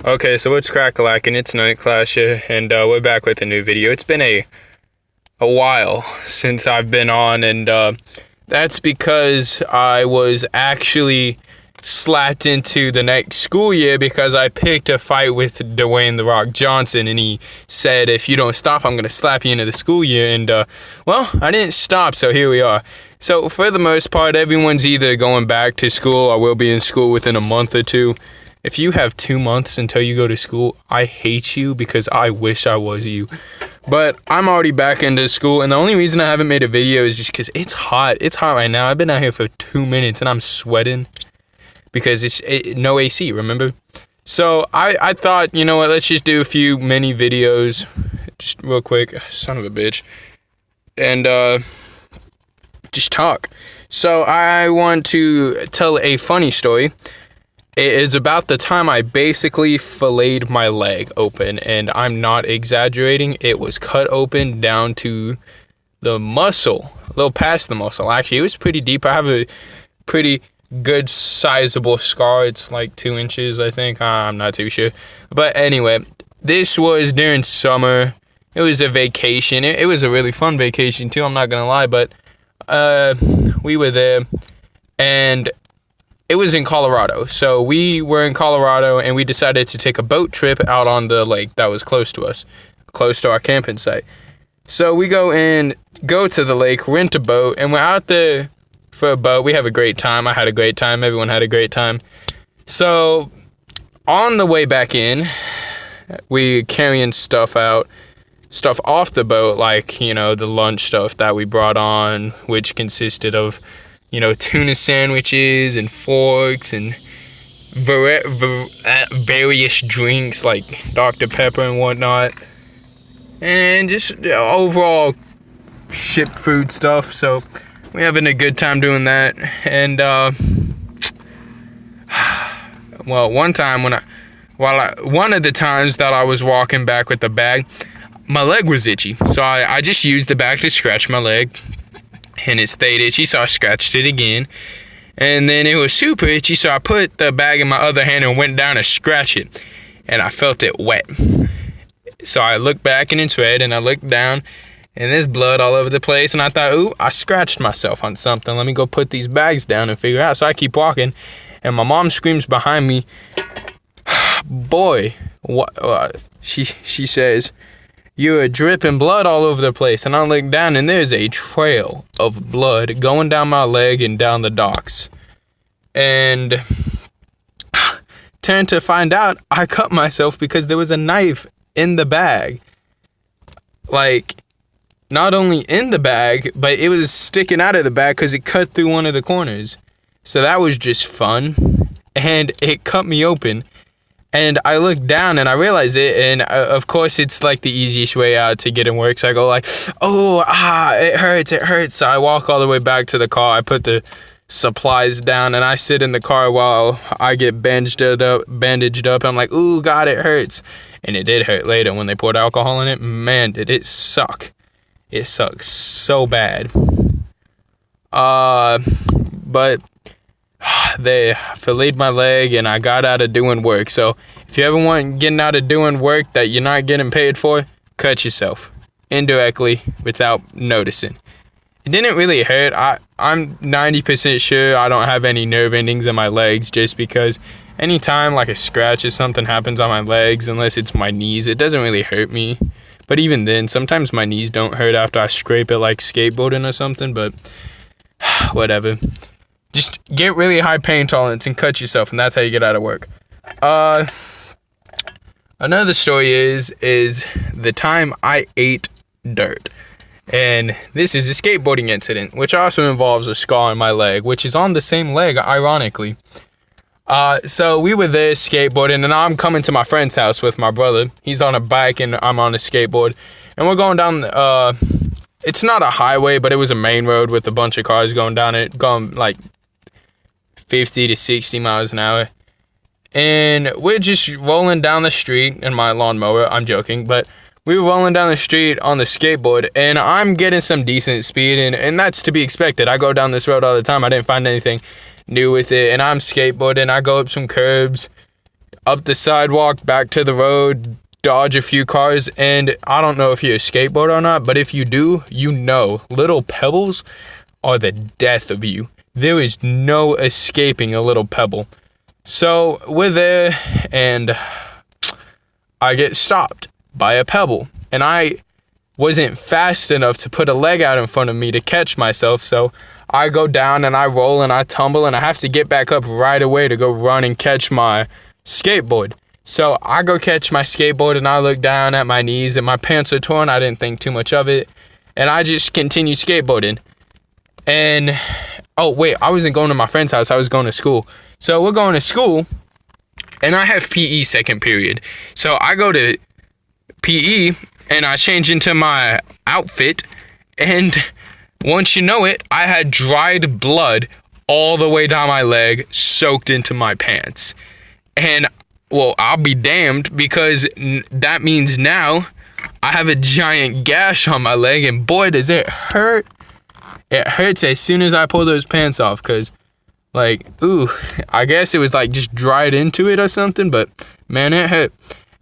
Okay, so it's crack-a-lackin', it's Night Clash here, and we're back with a new video. It's been a while since I've been on, and that's because I was actually slapped into the next school year because I picked a fight with Dwayne "The Rock" Johnson, and he said, if you don't stop, I'm going to slap you into the school year, and well, I didn't stop, so here we are. So for the most part, everyone's either going back to school or will be in school within a month or two. If you have 2 months until you go to school, I hate you because I wish I was you. But I'm already back into school, and the only reason I haven't made a video is just because it's hot. It's hot right now. I've been out here for 2 minutes, and I'm sweating because it's no AC, remember? So I thought, you know what, let's just do a few mini videos, just real quick, son of a bitch, and just talk. So I want to tell a funny story. It is about the time I basically filleted my leg open, and I'm not exaggerating. It was cut open down to the muscle, a little past the muscle. Actually, it was pretty deep. I have a pretty good sizable scar. It's like 2 inches, I think. I'm not too sure. But anyway, this was during summer. It was a vacation. It was a really fun vacation too, I'm not gonna lie, but we were there, and it was in Colorado. So we were in Colorado, and we decided to take a boat trip out on the lake that was close to us, close to our camping site. So we go to the lake, rent a boat, and we're out there for a boat. We have a great time. I had a great time. Everyone had a great time. So on the way back in, we carrying stuff off the boat, like, you know, the lunch stuff that we brought on, which consisted of, you know, tuna sandwiches and forks and various drinks like Dr. Pepper and whatnot, and just overall ship food stuff. So we're having a good time doing that. And well, one time one of the times that I was walking back with the bag, my leg was itchy, so I just used the bag to scratch my leg. And it stayed itchy, so I scratched it again. And then it was super itchy, so I put the bag in my other hand and went down to scratch it. And I felt it wet. So I looked back and it's red, and I looked down, and there's blood all over the place. And I thought, ooh, I scratched myself on something. Let me go put these bags down and figure out. So I keep walking, and my mom screams behind me, boy, what? She says, you're dripping blood all over the place. And I look down, and there's a trail of blood going down my leg and down the docks. And turn to find out, I cut myself because there was a knife in the bag. Like, not only in the bag, but it was sticking out of the bag because it cut through one of the corners. So that was just fun. And it cut me open. And I look down and I realize it, and of course it's like the easiest way out to get in work. So I go like, it hurts. So I walk all the way back to the car. I put the supplies down, and I sit in the car while I get bandaged up. I'm like, ooh, God, it hurts. And it did hurt later when they poured alcohol in it. Man, did it suck. It sucks so bad. But they filleted my leg, and I got out of doing work. So if you ever want getting out of doing work that you're not getting paid for, cut yourself indirectly without noticing. It didn't really hurt. I'm 90% sure I don't have any nerve endings in my legs, just because anytime like a scratch or something happens on my legs, unless it's my knees, it doesn't really hurt me. But even then, sometimes my knees don't hurt after I scrape it like skateboarding or something, but whatever. Just get really high pain tolerance and cut yourself, and that's how you get out of work. Another story is the time I ate dirt. And this is a skateboarding incident, which also involves a scar on my leg, which is on the same leg, ironically. So we were there skateboarding, and I'm coming to my friend's house with my brother. He's on a bike, and I'm on a skateboard. And we're going down, it's not a highway, but it was a main road with a bunch of cars going down it, going like 50 to 60 miles an hour. And we're just rolling down the street in my lawnmower. I'm joking, but we were rolling down the street on the skateboard, and I'm getting some decent speed, and that's to be expected. I go down this road all the time. I didn't find anything new with it, and I'm skateboarding. I go up some curbs. up the sidewalk, back to the road, dodge a few cars, and I don't know if you're a skateboarder or not, but if you do, you know, little pebbles are the death of you. There is no escaping a little pebble. So we're there, and I get stopped by a pebble, and I wasn't fast enough to put a leg out in front of me to catch myself, so I go down and I roll and I tumble, and I have to get back up right away to go run and catch my skateboard. So I go catch my skateboard, and I look down at my knees, and my pants are torn. I didn't think too much of it, and I just continue skateboarding. And oh wait, I wasn't going to my friend's house, I was going to school. So we're going to school, and I have PE second period. So I go to PE, and I change into my outfit, and once you know it, I had dried blood all the way down my leg, soaked into my pants. And, well, I'll be damned, because that means now I have a giant gash on my leg, and boy, does it hurt. It hurts as soon as I pull those pants off, because, like, ooh, I guess it was, like, just dried into it or something, but, man, it hurt.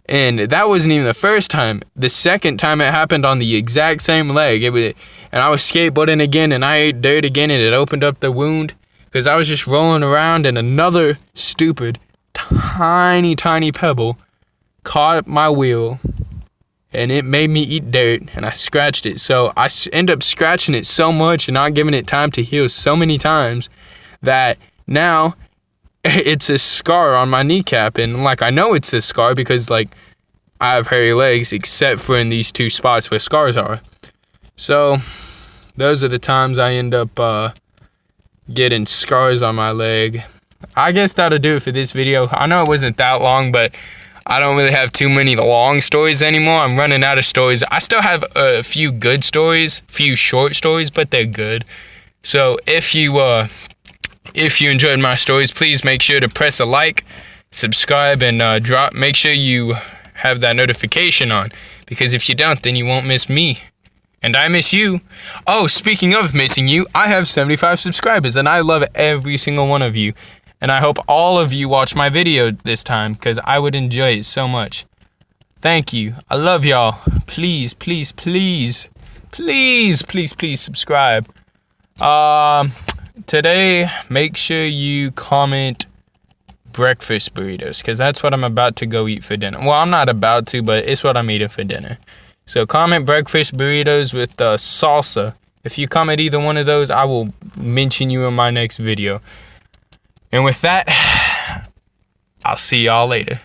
And that wasn't even the first time. The second time it happened on the exact same leg. And I was skateboarding again, and I ate dirt again, and it opened up the wound, because I was just rolling around, and another stupid, tiny pebble caught my wheel, and it made me eat dirt, and I scratched it. So I end up scratching it so much and not giving it time to heal so many times that now it's a scar on my kneecap. And like, I know it's a scar because like I have hairy legs except for in these two spots where scars are. So those are the times I end up getting scars on my leg. I guess that'll do it for this video. I know it wasn't that long, but I don't really have too many long stories anymore. I'm running out of stories. I still have a few good stories, few short stories, but they're good. So if you enjoyed my stories, please make sure to press a like, subscribe, and make sure you have that notification on, because if you don't, then you won't miss me. And I miss you. Oh, speaking of missing you, I have 75 subscribers, and I love every single one of you. And I hope all of you watch my video this time, because I would enjoy it so much. Thank you. I love y'all. Please, please, please, please, please, please subscribe. Today, make sure you comment breakfast burritos, because that's what I'm about to go eat for dinner. Well, I'm not about to, but it's what I'm eating for dinner. So comment breakfast burritos with salsa. If you comment either one of those, I will mention you in my next video. And with that, I'll see y'all later.